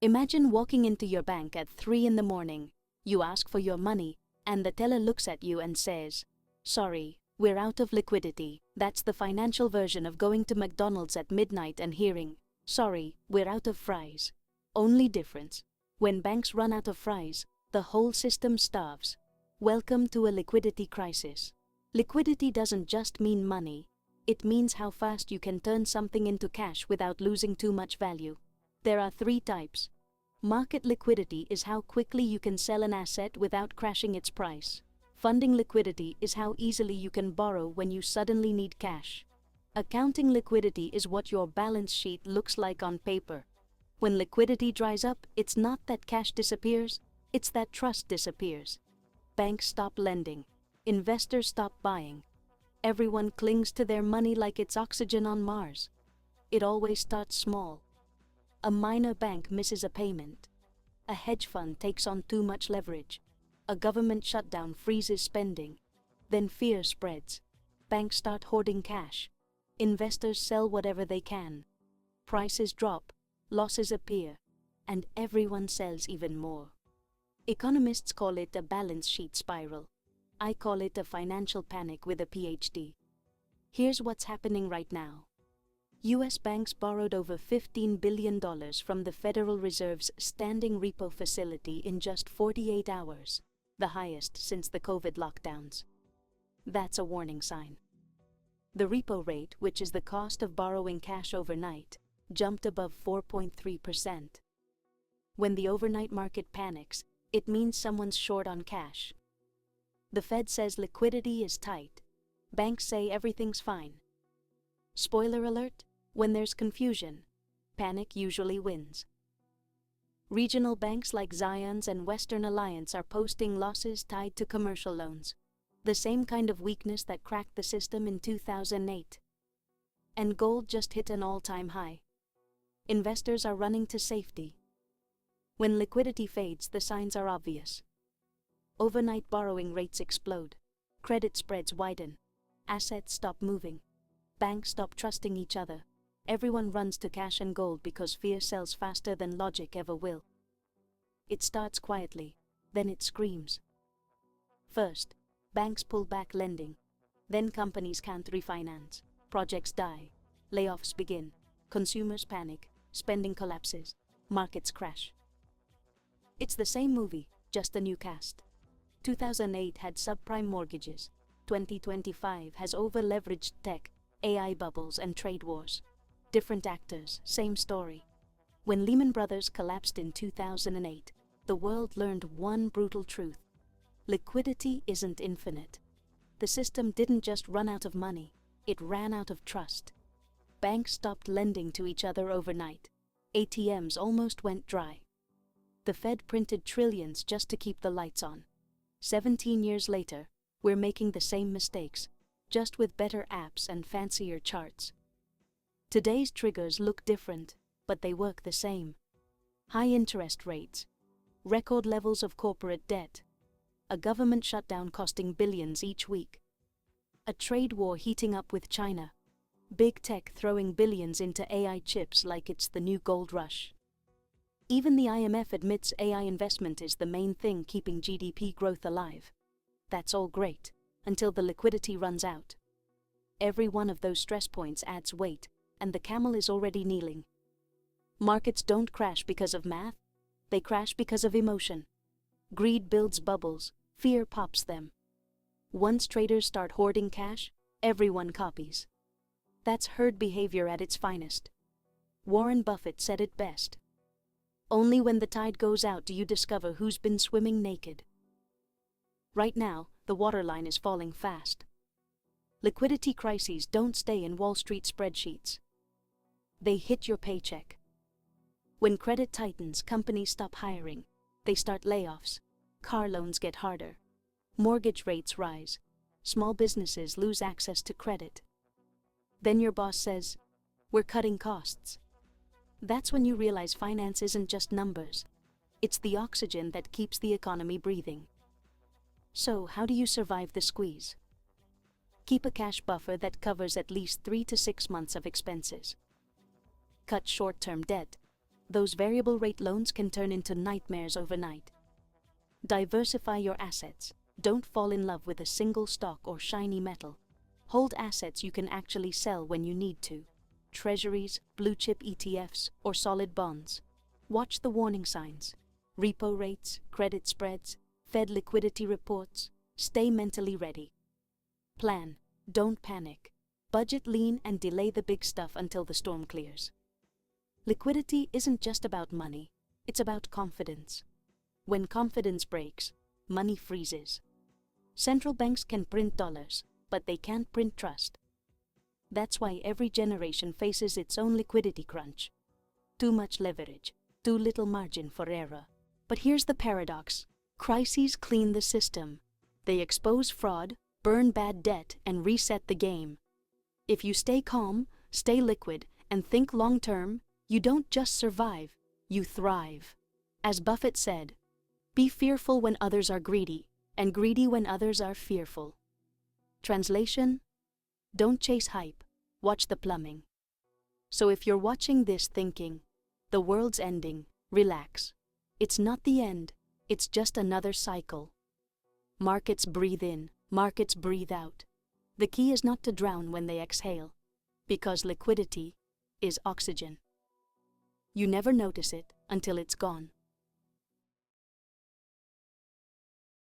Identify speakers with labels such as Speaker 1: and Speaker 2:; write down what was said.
Speaker 1: Imagine walking into your bank at 3 in the morning. You ask for your money, and the teller looks at you and says, "Sorry, we're out of liquidity." That's the financial version of going to McDonald's at midnight and hearing, "Sorry, we're out of fries." Only difference: when banks run out of fries, the whole system starves. Welcome to a liquidity crisis. Liquidity doesn't just mean money, it means how fast you can turn something into cash without losing too much value. There are three types. Market liquidity is how quickly you can sell an asset without crashing its price. Funding liquidity is how easily you can borrow when you suddenly need cash. Accounting liquidity is what your balance sheet looks like on paper. When liquidity dries up, it's not that cash disappears, it's that trust disappears. Banks stop lending. Investors stop buying. Everyone clings to their money like it's oxygen on Mars. It always starts small. A minor bank misses a payment. A hedge fund takes on too much leverage. A government shutdown freezes spending. Then fear spreads. Banks start hoarding cash. Investors sell whatever they can. Prices drop, losses appear, and everyone sells even more. Economists call it a balance sheet spiral. I call it a financial panic with a PhD. Here's what's happening right now. US banks borrowed over $15 billion from the Federal Reserve's standing repo facility in just 48 hours, the highest since the COVID lockdowns. That's a warning sign. The repo rate, which is the cost of borrowing cash overnight, jumped above 4.3%. When the overnight market panics, it means someone's short on cash. The Fed says liquidity is tight. Banks say everything's fine. Spoiler alert: when there's confusion, panic usually wins. Regional banks like Zions and Western Alliance are posting losses tied to commercial loans, the same kind of weakness that cracked the system in 2008. And gold just hit an all-time high. Investors are running to safety. When liquidity fades, the signs are obvious. Overnight borrowing rates explode. Credit spreads widen. Assets stop moving. Banks stop trusting each other. Everyone runs to cash and gold because fear sells faster than logic ever will. It starts quietly, then it screams. First, banks pull back lending. Then companies can't refinance. Projects die. Layoffs begin. Consumers panic. Spending collapses. Markets crash. It's the same movie, just a new cast. 2008 had subprime mortgages. 2025 has over-leveraged tech, AI bubbles, and trade wars. Different actors, same story. When Lehman Brothers collapsed in 2008, the world learned one brutal truth. Liquidity isn't infinite. The system didn't just run out of money, it ran out of trust. Banks stopped lending to each other overnight. ATMs almost went dry. The Fed printed trillions just to keep the lights on. 17 years later, we're making the same mistakes, just with better apps and fancier charts. Today's triggers look different, but they work the same. High interest rates, record levels of corporate debt, a government shutdown costing billions each week, a trade war heating up with China, big tech throwing billions into AI chips like it's the new gold rush. Even the IMF admits AI investment is the main thing keeping GDP growth alive. That's all great, until the liquidity runs out. Every one of those stress points adds weight, and the camel is already kneeling. Markets don't crash because of math, they crash because of emotion. Greed builds bubbles, fear pops them. Once traders start hoarding cash, everyone copies. That's herd behavior at its finest. Warren Buffett said it best. Only when the tide goes out do you discover who's been swimming naked. Right now, the waterline is falling fast. Liquidity crises don't stay in Wall Street spreadsheets. They hit your paycheck. When credit tightens, companies stop hiring. They start layoffs. Car loans get harder. Mortgage rates rise. Small businesses lose access to credit. Then your boss says, "We're cutting costs." That's when you realize finance isn't just numbers. It's the oxygen that keeps the economy breathing. So, how do you survive the squeeze? Keep a cash buffer that covers at least 3 to 6 months of expenses. Cut short-term debt. those variable rate loans can turn into nightmares overnight. Diversify your assets. Don't fall in love with a single stock or shiny metal. Hold assets you can actually sell when you need to. Treasuries, blue chip ETFs, or solid bonds. Watch the warning signs. Repo rates, credit spreads, Fed liquidity reports. Stay mentally ready. Plan. Don't panic. Budget lean and delay the big stuff until the storm clears. Liquidity isn't just about money. It's about confidence. When confidence breaks, money freezes. Central banks can print dollars, but they can't print trust. That's why every generation faces its own liquidity crunch. Too much leverage, too little margin for error. But here's the paradox. Crises clean the system. They expose fraud, burn bad debt, and reset the game. If you stay calm, stay liquid, and think long-term, you don't just survive, you thrive. As Buffett said, "Be fearful when others are greedy, and greedy when others are fearful." Translation: don't chase hype, watch the plumbing. So if you're watching this thinking, the world's ending, relax. It's not the end, it's just another cycle. Markets breathe in, markets breathe out. The key is not to drown when they exhale, because liquidity is oxygen. You never notice it until it's gone.